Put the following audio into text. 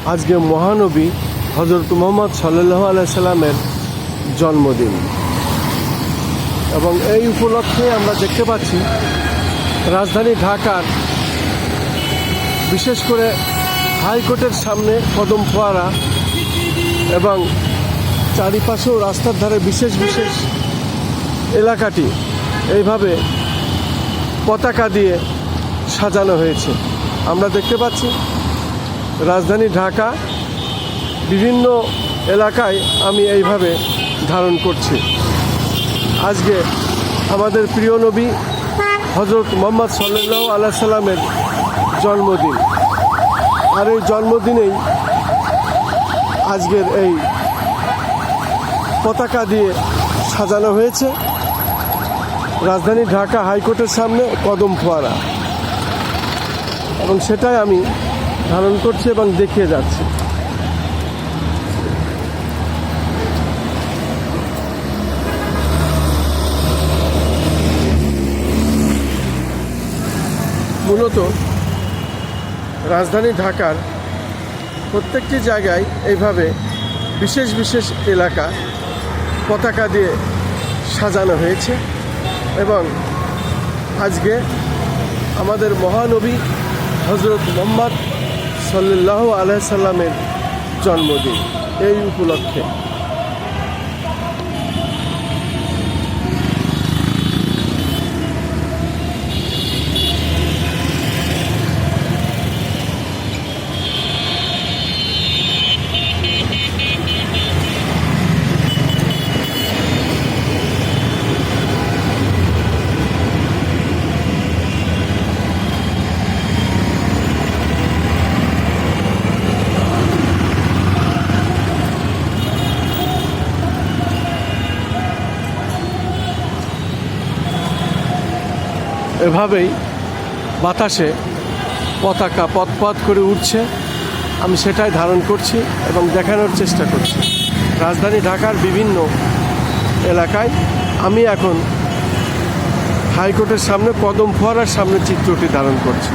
আজকে মহানবী হযরত মুহাম্মদ সাল্লাল্লাহু আলাইহি সাল্লামের জন্মদিন এবং এই উপলক্ষে আমরা দেখতে পাচ্ছি রাজধানী ঢাকার বিশেষ করে হাইকোর্টের সামনে কদম ফোয়ারা এবং চারিপাশেও রাস্তার ধারে বিশেষ বিশেষ এলাকাটি এইভাবে পতাকা দিয়ে সাজানো হয়েছে। আমরা দেখতে পাচ্ছি রাজধানী ঢাকা বিভিন্ন এলাকায় আমি এইভাবে ধারণ করছি। আজকে আমাদের প্রিয় নবী হযরত মুহাম্মদ সাল্লাল্লাহু আলাইহি সাল্লামের জন্মদিন, আর এই জন্মদিনেই আজকের এই পতাকা দিয়ে সাজানো হয়েছে রাজধানী ঢাকা হাইকোর্টের সামনে কদম ফোয়ারা, এবং সেটাই আমি ধারণ করছি এবং দেখিয়ে যাচ্ছি। মূলত রাজধানী ঢাকার প্রত্যেকটি জায়গায় এইভাবে বিশেষ বিশেষ এলাকা পতাকা দিয়ে সাজানো হয়েছে এবং আজকে আমাদের মহানবী হযরত মুহাম্মদ সাল্লাল্লাহু আলাইহি সাল্লামের জন্মদিন। এই উপলক্ষে এভাবেই বাতাসে পতাকা পথ করে উঠছে, আমি সেটাই ধারণ করছি এবং দেখানোর চেষ্টা করছি। রাজধানী ঢাকার বিভিন্ন এলাকায় আমি এখন হাইকোর্টের সামনে কদম ফোয়ারার সামনে চিত্রটি ধারণ করছি।